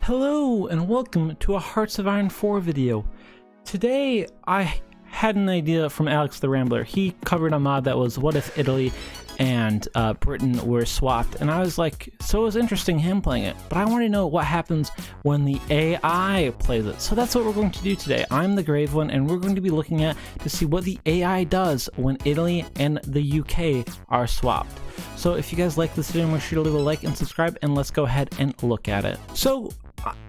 Hello and welcome to a Hearts of Iron 4 video. Today I had an idea from Alex the Rambler. He covered a mod that was what if Italy and Britain were swapped, and I was like, so it was interesting him playing it, but I want to know what happens when the AI plays it. So that's what we're going to do today. I'm TheGraveOne, and we're going to be looking at to see what the AI does when Italy and the UK are swapped. So if you guys like this video, make sure to leave a like and subscribe, and let's go ahead and look at it. So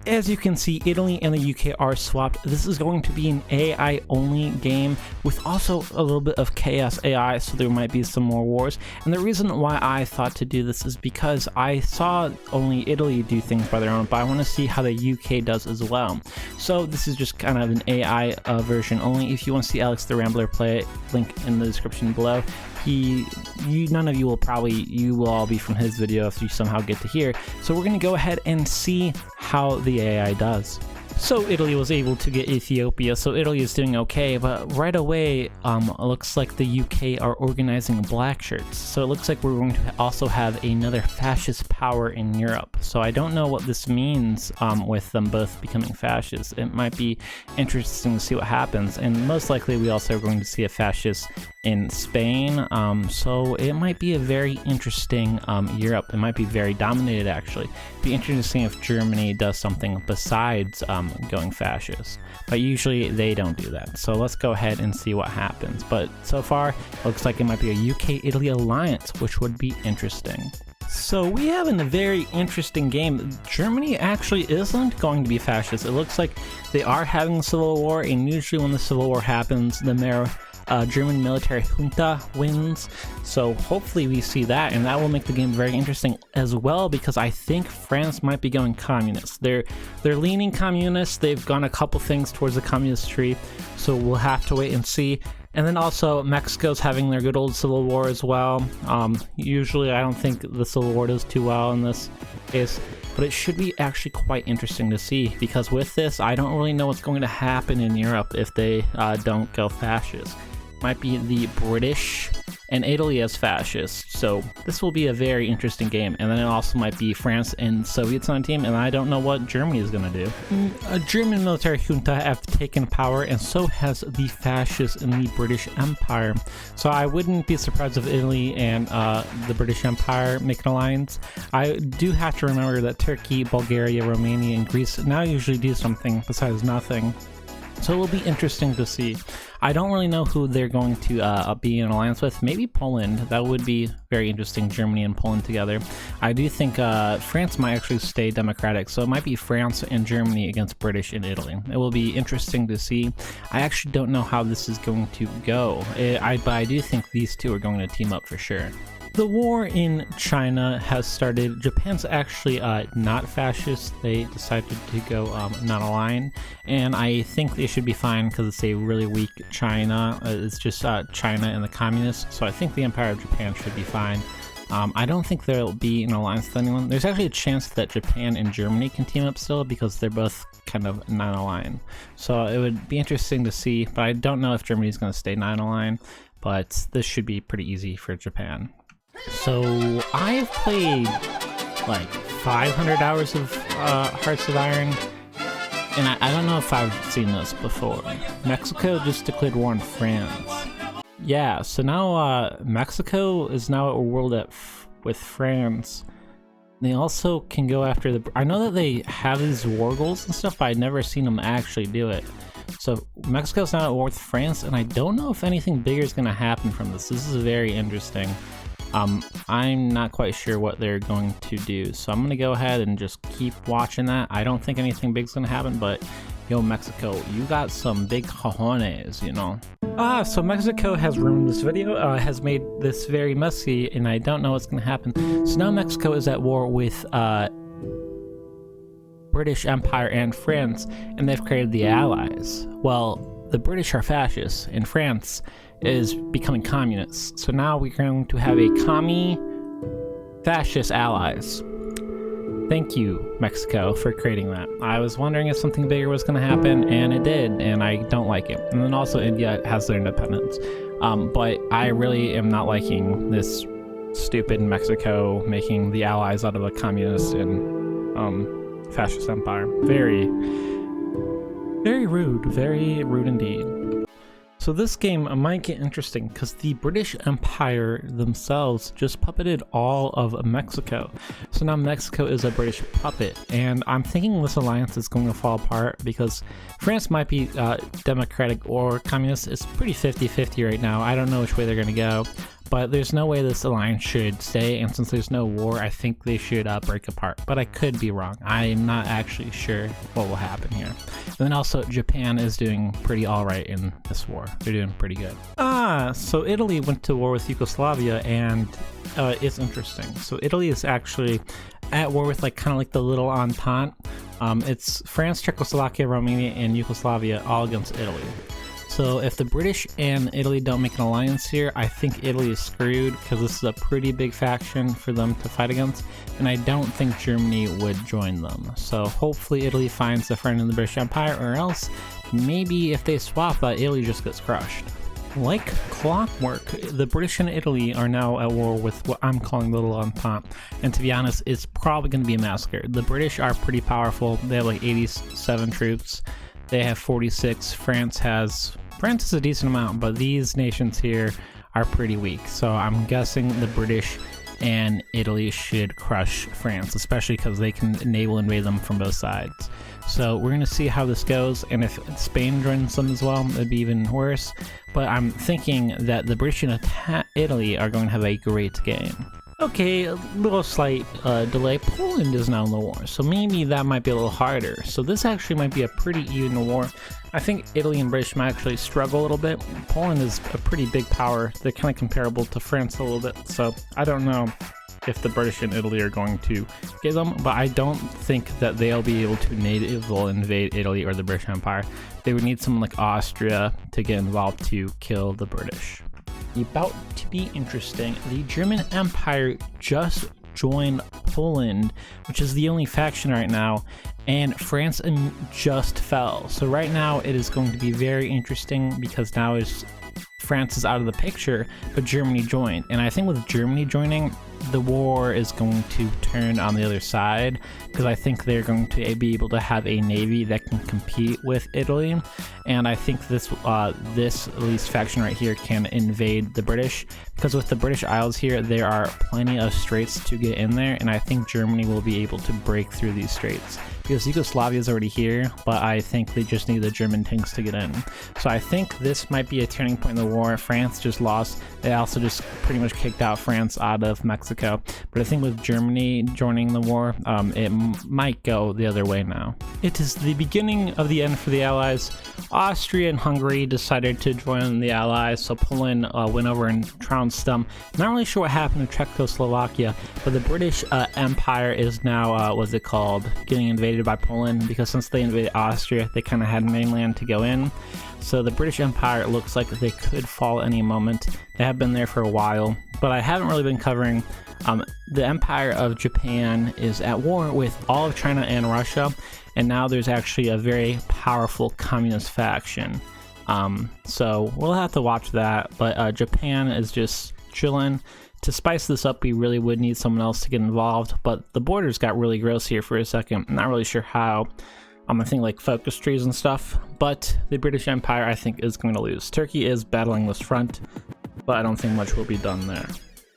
as you can see, Italy and the UK are swapped. This is going to be an AI only game with also a little bit of chaos AI, so there might be some more wars. And the reason why I thought to do this is because I saw only Italy do things by their own, but I want to see how the UK does as well. So this is just kind of an AI version only. If you want to see Alex the Rambler play it, link in the description below. None of you will all be from his video if you somehow get to here. So we're going to go ahead and see how the AI does. So Italy was able to get Ethiopia, so Italy is doing okay, but right away it looks like the UK are organizing black shirts. So it looks like we're going to also have another fascist power in Europe. So I don't know what this means with them both becoming fascist. It might be interesting to see what happens, and most likely we also are going to see a fascist in Spain, so it might be a very interesting Europe. It might be very dominated actually. It'd be interesting if Germany does something besides going fascist, but usually they don't do that. So let's go ahead and see what happens. But so far, it looks like it might be a UK-Italy alliance, which would be interesting. So we have a very interesting game. Germany actually isn't going to be fascist. It looks like they are having a civil war, and usually when the civil war happens, the German military junta wins, so hopefully we see that, and that will make the game very interesting as well, because I think France might be going communist. They're leaning communist. They've gone a couple things towards the communist tree, so we'll have to wait and see. And then also Mexico's having their good old civil war as well. Usually I don't think the civil war does too well in this case, but it should be actually quite interesting to see, because with this I don't really know what's going to happen in Europe if they don't go fascist. Might be the British and Italy as fascists, so this will be a very interesting game. And then it also might be France and Soviets on a team, and I don't know what Germany is going to do. A German military junta have taken power, and so has the fascists in the British Empire. So I wouldn't be surprised if Italy and the British Empire make an alliance. I do have to remember that Turkey, Bulgaria, Romania, and Greece now usually do something besides nothing. So it will be interesting to see. I don't really know who they're going to be in alliance with. Maybe Poland. That would be very interesting, Germany and Poland together. I do think France might actually stay democratic, so it might be France and Germany against British and Italy. It will be interesting to see. I actually don't know how this is going to go, but I do think these two are going to team up for sure. The war in China has started. Japan's actually not fascist. They decided to go non-aligned, and I think they should be fine because it's a really weak China. It's just China and the communists, so I think the Empire of Japan should be fine. I don't think there'll be an alliance with anyone. There's actually a chance that Japan and Germany can team up still, because they're both kind of non-aligned. So it would be interesting to see, but I don't know if Germany's going to stay non-aligned, but this should be pretty easy for Japan. So I've played like 500 hours of Hearts of Iron, and I don't know if I've seen this before. Mexico just declared war on France. Yeah, so now Mexico is now at war with France. They also can go after I know that they have these war goals and stuff, but I've never seen them actually do it. So Mexico's now at war with France, and I don't know if anything bigger is going to happen from this. This is very interesting. I'm not quite sure what they're going to do, so I'm gonna go ahead and just keep watching that. I don't think anything big's gonna happen, but yo, Mexico, you got some big cojones, you know. So Mexico has ruined this video, has made this very messy, and I don't know what's gonna happen. So now Mexico is at war with British Empire and France, and they've created the Allies. Well, the British are fascists, and France is becoming communists. So now we're going to have a fascist allies. Thank you, Mexico, for creating that. I was wondering if something bigger was going to happen, and it did, and I don't like it. And then also India has their independence. But I really am not liking this stupid Mexico making the allies out of a communist and fascist empire. Very, very rude indeed. So this game might get interesting because the British Empire themselves just puppeted all of Mexico. So now Mexico is a British puppet, and I'm thinking this alliance is going to fall apart because France might be democratic or communist. It's pretty 50-50 right now. I don't know which way they're going to go, but there's no way this alliance should stay, and since there's no war, I think they should break apart. But I could be wrong. I'm not actually sure what will happen here. And then also, Japan is doing pretty alright in this war. They're doing pretty good. So Italy went to war with Yugoslavia, and it's interesting. So Italy is actually at war with kind of like the little Entente. It's France, Czechoslovakia, Romania, and Yugoslavia all against Italy. So if the British and Italy don't make an alliance here, I think Italy is screwed because this is a pretty big faction for them to fight against, and I don't think Germany would join them. So hopefully Italy finds a friend in the British Empire, or else maybe if they swap, Italy just gets crushed. Like clockwork, the British and Italy are now at war with what I'm calling the Little Entente, and to be honest, it's probably going to be a massacre. The British are pretty powerful. They have like 87 troops. They have 46. France is a decent amount, but these nations here are pretty weak. So I'm guessing the British and Italy should crush France, especially because they can invade them from both sides. So we're going to see how this goes, and if Spain joins them as well, it'd be even worse. But I'm thinking that the British and Italy are going to have a great game. Okay, a little slight delay. Poland is now in the war, so maybe that might be a little harder. So this actually might be a pretty even war. I think Italy and British might actually struggle a little bit. Poland is a pretty big power. They're kind of comparable to France a little bit, so I don't know if the British and Italy are going to get them, but I don't think that they'll be able to invade Italy or the British Empire. They would need someone like Austria to get involved to kill the British. About to be interesting, the German Empire just joined Poland, which is the only faction right now, and France just fell. So right now it is going to be very interesting because now France is out of the picture, but Germany joined. And I think with Germany joining, the war is going to turn on the other side, because I think they're going to be able to have a navy that can compete with Italy, and I think this at least faction right here can invade the British, because with the British Isles here, there are plenty of straits to get in there, and I think Germany will be able to break through these straits, because Yugoslavia is already here, but I think they just need the German tanks to get in. So I think this might be a turning point in the war. France just lost. They also just pretty much kicked out France out of Mexico. But I think with Germany joining the war, it might go the other way now. It is the beginning of the end for the Allies. Austria and Hungary decided to join the Allies, so Poland went over and trounced them. Not really sure what happened to Czechoslovakia, but the British Empire is now, what's it called, getting invaded by Poland, because since they invaded Austria, they kind of had mainland to go in. So the British Empire looks like they could fall any moment. They have been there for a while, but I haven't really been covering. The Empire of Japan is at war with all of China and Russia, and now there's actually a very powerful communist faction. So we'll have to watch that, but Japan is just chilling. To spice this up, we really would need someone else to get involved, but the borders got really gross here for a second. I'm not really sure how. I think like focus trees and stuff, but the British Empire I think is going to lose. Turkey is battling this front, but I don't think much will be done there.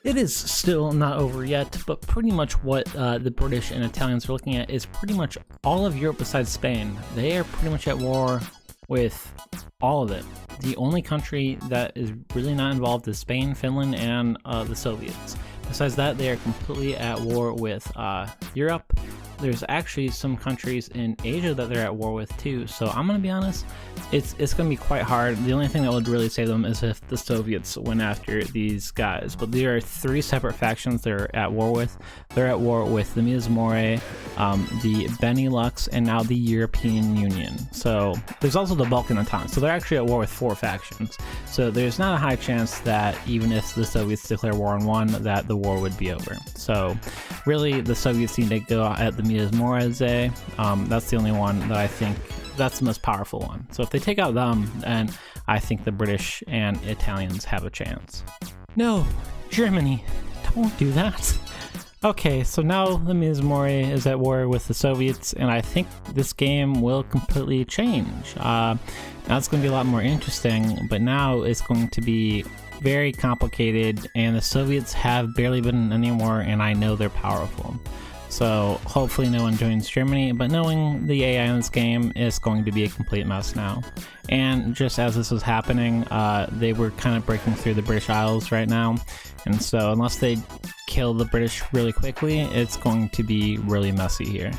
It is still not over yet, but pretty much what the British and Italians are looking at is pretty much all of Europe besides Spain. They are pretty much at war with all of it. The only country that is really not involved is Spain, Finland, and the Soviets. Besides that, they are completely at war with Europe. There's actually some countries in Asia that they're at war with too, so I'm gonna be honest, it's gonna be quite hard. The only thing that would really save them is if the Soviets went after these guys, but there are three separate factions they're at war with. They're at war with the Minas Moré, the Benelux, and now the European Union. So there's also the Balkan Entente, so they're actually at war with four factions. So there's not a high chance that even if the Soviets declare war on one, that the war would be over. So really, the Soviets need to go at the Minas Moré. That's the only one that I think that's the most powerful one. So if they take out them, then I think the British and Italians have a chance. No, Germany, don't do that. Okay, so now the Mizmore is at war with the Soviets, and I think this game will completely change. Now it's going to be a lot more interesting, but now it's going to be very complicated, and the Soviets have barely been in any war, and I know they're powerful. So hopefully no one joins Germany, but knowing the AI in this game is going to be a complete mess now. And just as this was happening, they were kind of breaking through the British Isles right now, and so unless they kill the British really quickly, it's going to be really messy here.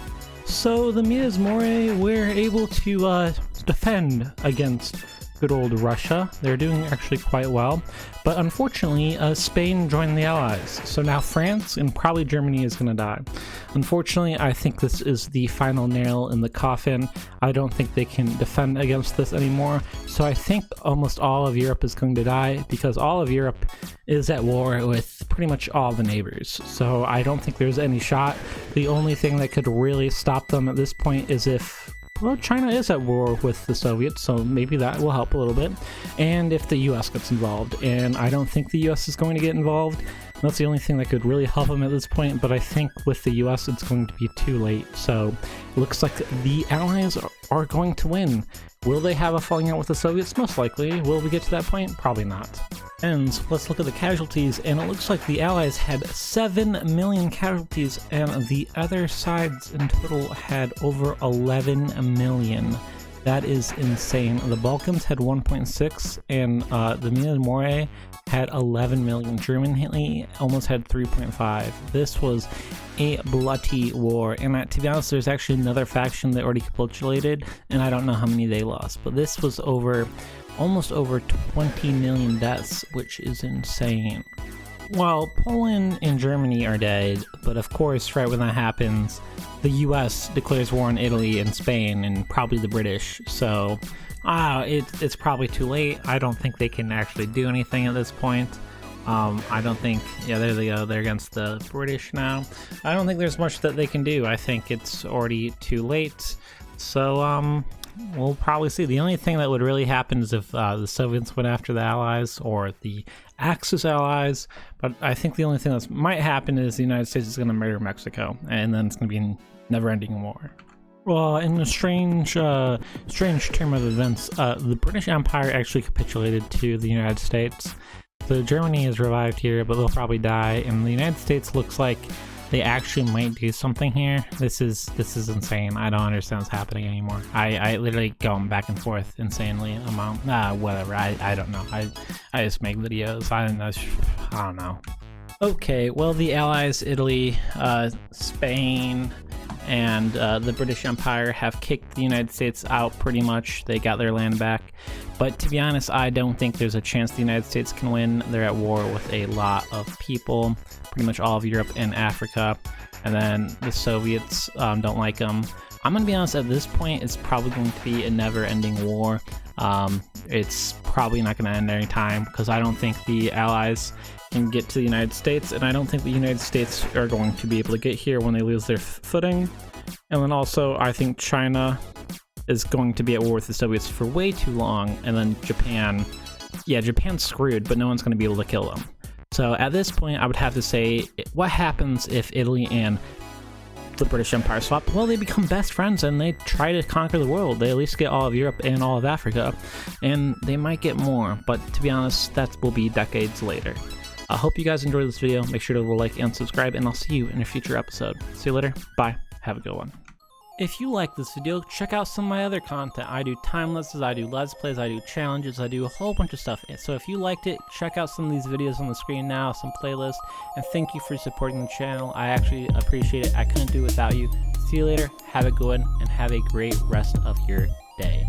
So the Mizmore were able to defend against good old Russia. They're doing actually quite well, but unfortunately Spain joined the Allies, so now France and probably Germany is going to die. Unfortunately, I think this is the final nail in the coffin. I don't think they can defend against this anymore, so I think almost all of Europe is going to die, because all of Europe is at war with pretty much all the neighbors, so I don't think there's any shot. The only thing that could really stop them at this point is if, well, China is at war with the Soviets, so maybe that will help a little bit. And if the US gets involved, and I don't think the US is going to get involved. That's the only thing that could really help them at this point, but I think with the US it's going to be too late. So it looks like the Allies are going to win. Will they have a falling out with the Soviets? Most likely. Will we get to that point? Probably not. And let's look at the casualties, and it looks like the Allies had 7 million casualties, and the other sides in total had over 11 million. That is insane. The Balkans had 1.6, and the Mizmore had 11 million. Germany almost had 3.5. This was a bloody war, and to be honest, there's actually another faction that already capitulated, and I don't know how many they lost, but this was almost over 20 million deaths, which is insane. Well, Poland and Germany are dead, but of course, right when that happens, the US declares war on Italy and Spain, and probably the British, so it's probably too late. I don't think they can actually do anything at this point. I don't think, yeah, there they go, they're against the British now. I don't think there's much that they can do. I think it's already too late, so we'll probably see. The only thing that would really happen is if the Soviets went after the Allies or the Axis allies, but I think the only thing that might happen is the United States is going to murder Mexico, and then it's going to be a never-ending war. Well, in a strange turn of events, the British Empire actually capitulated to the United States. So Germany is revived here, but they'll probably die, and the United States looks like they actually might do something here. This is insane. I don't understand what's happening anymore. I literally going back and forth insanely whatever. I don't know. I just make videos. I don't know. Okay, well, the Allies, Italy, Spain, and the British Empire have kicked the United States out pretty much. They got their land back. But to be honest, I don't think there's a chance the United States can win. They're at war with a lot of people, pretty much all of Europe and Africa. And then the Soviets don't like them. I'm going to be honest, at this point, it's probably going to be a never-ending war. It's probably not going to end any time, because I don't think the Allies can get to the United States, and I don't think the United States are going to be able to get here when they lose their footing. And then also, I think China is going to be at war with the Soviets for way too long, and then Japan, yeah, Japan's screwed, but no one's going to be able to kill them. So at this point, I would have to say, what happens if Italy and the British Empire swap? Well, they become best friends and they try to conquer the world. They at least get all of Europe and all of Africa, and they might get more, but to be honest, that will be decades later. I hope you guys enjoyed this video. Make sure to like and subscribe, and I'll see you in a future episode. See you later. Bye. Have a good one. If you like this video, check out some of my other content. I do time lapses, I do let's plays, I do challenges, I do a whole bunch of stuff. So if you liked it, check out some of these videos on the screen now, some playlists, and thank you for supporting the channel. I actually appreciate it. I couldn't do it without you. See you later, have a good one, and have a great rest of your day.